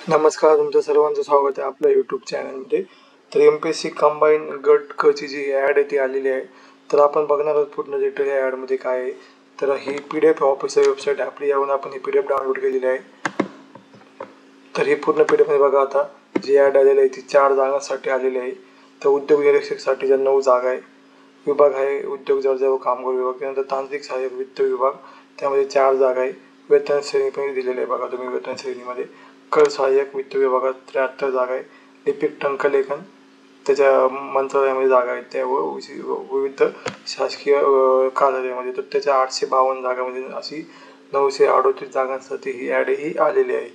नमस्कार, तुमचं सर्वांचं स्वागत आहे आपल्या यूट्यूब चॅनलमध्ये. तर MPSC कंबाईन गट क ची जी ॲड आहे ती आलेली आहे. तर आपण बघणार आहोत पूर्ण डिटेल या ॲडमध्ये काय आहे. तर ही PDF ऑफिशियल वेबसाईट आपली, यावरून आपण ही PDF डाउनलोड केलेली आहे. तर ही पूर्ण PDF मध्ये बघा, आता जी ॲड आलेली आहे ती 4 जागांसाठी आलेली आहे. तर उद्योग निरीक्षकसाठी 9 जागा आहे. विभाग आहे उद्योग दर्जा व कामगार विभाग, त्यानंतर तांत्रिक सहाय्यक वित्त विभाग, त्यामध्ये 4 जागा आहे. वेतन श्रेणी पण दिलेली आहे बघा तुम्ही. वेतन श्रेणीमध्ये कर सहाय्यक वित्त विभागात 73 जागा आहे. लिपिक टंकलेखन त्याच्या मंत्रालयामध्ये जागा आहेत, त्या विविध शासकीय कार्यालयामध्ये तर त्याच्या 852 जागामध्ये अशी 938 जागांसाठी ही ॲड ही आलेली आहे.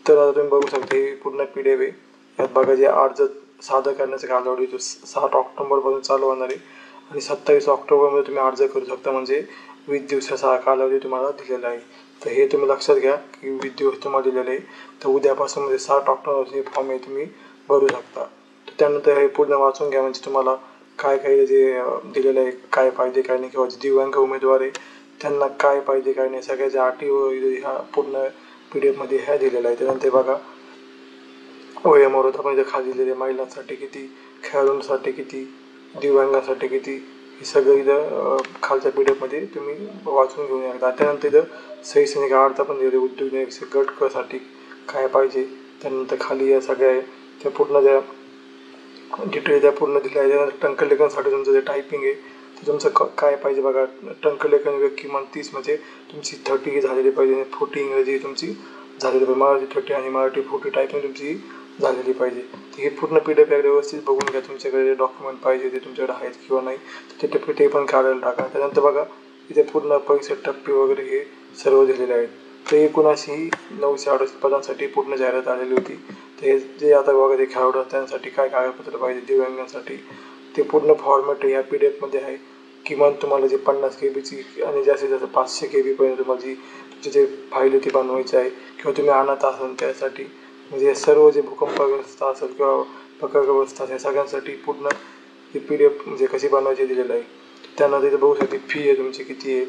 तर आता तुम्ही बघू शकता ही पूर्ण PDF आहे. यात बघा जे अर्ज सादर करण्याचा कालावधी तो 7 ऑक्टोबरपासून चालू होणार आहे आणि 27 ऑक्टोबरमध्ये तुम्ही अर्ज करू शकता, म्हणजे 20 दिवसाचा कालावधी तुम्हाला दिलेला आहे. तर हे तुम्ही लक्षात घ्या की 20 दिवस तुम्हाला दिलेले आहे. तर उद्यापासून म्हणजे 7 ऑक्टोबरचे फॉर्म हे तुम्ही भरू शकता. तर त्यानंतर हे पूर्ण वाचून घ्या, म्हणजे तुम्हाला काय काय जे दिलेलं आहे, काय पाहिजे काय नाही, किंवा जे दिव्यांग उमेदवार आहे त्यांना काय पाहिजे काय नाही, सगळ्याच्या अटी व ह्या पूर्ण PDF मध्ये ह्या दिलेल्या आहे. त्यानंतर बघा वयोमर्यादा आपण इथे खाली दिलेले, महिलांसाठी किती, खेळाडूंसाठी किती, दिव्यांगांसाठी किती, हे सगळं इथं खालच्या PDF मध्ये तुम्ही वाचून घेऊन या. त्यानंतर इथं शैक्षणिक अर्थ पण दिले, उद्योग निरीक्षक गट क साठी काय पाहिजे. त्यानंतर खाली या सगळ्या आहे त्या पूर्ण ज्या डिटेल त्या पूर्ण दिल्या आहे. त्यानंतर टंकलेखनसाठी तुमचं जे टायपिंग आहे ते तुमचं काय पाहिजे बघा. टंकलेखन किमान 30 म्हणजे तुमची 30 झालेली पाहिजे आणि 40 इंग्रजी तुमची झालेली पाहिजे. मराठी 30 आणि मराठी 40 टायपिंग तुमची झालेली पाहिजे. तर हे पूर्ण PDF एकदा व्यवस्थित बघून घ्या. तुमच्याकडे जे डॉक्युमेंट पाहिजे ते तुमच्याकडे आहेत किंवा नाही तर ते पण काढायला टाका. त्यानंतर बघा इथे पूर्ण परीक्षा टप्पे वगैरे हे सर्व दिलेले आहेत. तर एकूण अशी 938 पदांसाठी पूर्ण जाहिरात आलेली होती. ते जे आता बघा ते खेळाडू त्यांसाठी काय कागदपत्र पाहिजे, दिव्यांगांसाठी ते पूर्ण फॉर्मॅट या PDF मध्ये आहे. किमान तुम्हाला जे 50 KBची आणि जास्तीत जास्त 500 KB पर्यंत तुम्हाला जी तुमची जे फाईल ती बनवायची आहे, किंवा तुम्ही आणत असाल त्यासाठी, म्हणजे सर्व जे भूकंप व्यवस्था असेल किंवा प्रकल्प व्यवस्था असेल सगळ्यांसाठी पूर्ण ही PDF म्हणजे कशी बनवायची दिलेलं आहे. त्यानंतर इथे बघू शकते फी आहे तुमची किती आहे.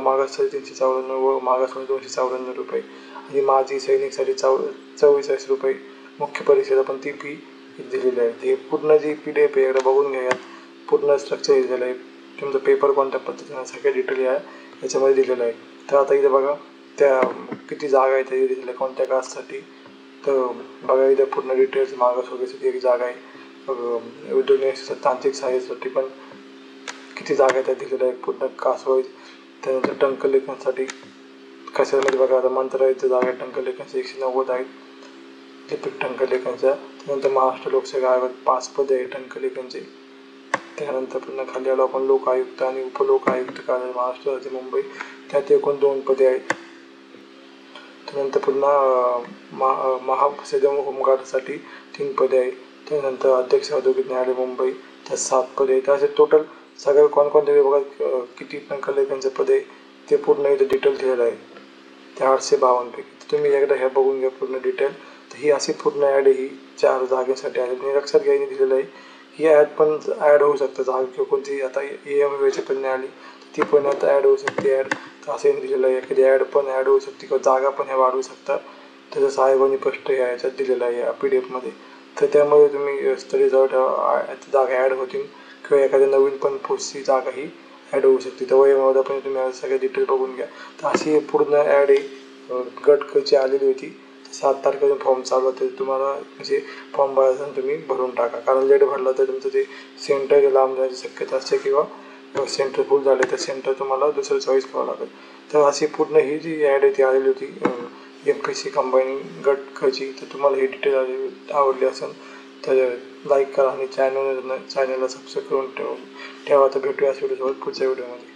मागास 354 व मागास 254 रुपये आणि माजी सैनिकसाठी 44 रुपये. मुख्य परीक्षेला पण ती फी दिलेली आहे. हे पूर्ण जी PDF आहे एकदा बघून घ्या. पूर्ण स्ट्रक्चर दिलेलं आहे. तुमचा पेपर कोणत्या पद्धतीने सगळ्या डिटेल याच्यामध्ये दिलेलं आहे. तर आता इथे बघा त्या किती जागा आहेत ते दिलेल्या कोणत्या कास्टसाठी. तर बघा इथे पूर्ण डिटेल्स मागास वगैरेसाठी एक जागा आहे. उद्योग तांत्रिक सहाय्यासाठी पण किती जागा आहेत त्या दिलेल्या आहेत पूर्ण कास्ट वाईज. त्यानंतर टंकलेखनसाठी कशामध्ये बघा आता मंत्रालयाच्या जागा आहे टंकलेखनच्या 190 आहेत. लिपिक टंकलेखनच्या. त्यानंतर महाराष्ट्र लोकसेवा आयोगात 5 पदे आहे टंकलेखनचे. त्यानंतर पुन्हा खाली आलो आपण लोक आयुक्त आणि उपलोक आयुक्त कार्यालय महाराष्ट्र राज्य मुंबई, त्यात एकूण 2 पदे आहेत. त्यानंतर पुन्हा महासदन होमगार्डसाठी 3 पदे आहेत. त्यानंतर अध्यक्ष औद्योगिक न्यायालय मुंबई त्यात 7 पदे आहेत. असे टोटल सगळ्या कोणकोणत्या विभागात किती टंकलेखनचे पदे ते पूर्ण इथे डिटेल दिलेलं आहे. त्या 852 पैकी तुम्ही एकदा ह्या बघून घ्या पूर्ण डिटेल. तर ही अशी पूर्ण ॲड ही 4 जागेसाठी आहे. तुम्ही लक्षात घ्यायला दिलेलं आहे. ही ॲड पण ॲड होऊ शकतं जागा किंवा कोणती आता EMVची पण नाही आली ती पण आता ॲड होऊ शकते. ॲड तर असं दिलेलं आहे. एखादी ॲड पण ॲड होऊ शकते किंवा जागा पण ह्या वाढवू शकतात. त्याचं आयोगाने स्पष्ट याच्यात दिलेलं आहे या PDF मध्ये. तर त्यामुळे तुम्ही स्टडी जवळ जागा ॲड होतील किंवा एखाद्या नवीन पण पोस्टची जागा ही ॲड होऊ शकते. तर वयोमर्यादा पण तुम्ही सगळ्या डिटेल बघून घ्या. तर अशी पूर्ण ॲड आहे गट क ची आलेली होती. 7 तारखेपासून फॉर्म चालू होते. तुम्हाला म्हणजे फॉर्म भरायचा तुम्ही भरून टाका, कारण लेट भरला तर तुमचं ते सेंटर लांब जायची शक्यता असते किंवा सेंटर फुल झाले तर सेंटर तुम्हाला दुसरं चॉईस करावं लागेल. तर अशी पूर्ण ही जी ॲड आहे ती आलेली होती MPSC कंबाईन गट क ची. तर तुम्हाला ही डिटेल आवडली असेल तर लाईक करा आणि चॅनलला सबस्क्राईब करून ठेवा. तर भेटूया पुढच्या व्हिडिओमध्ये.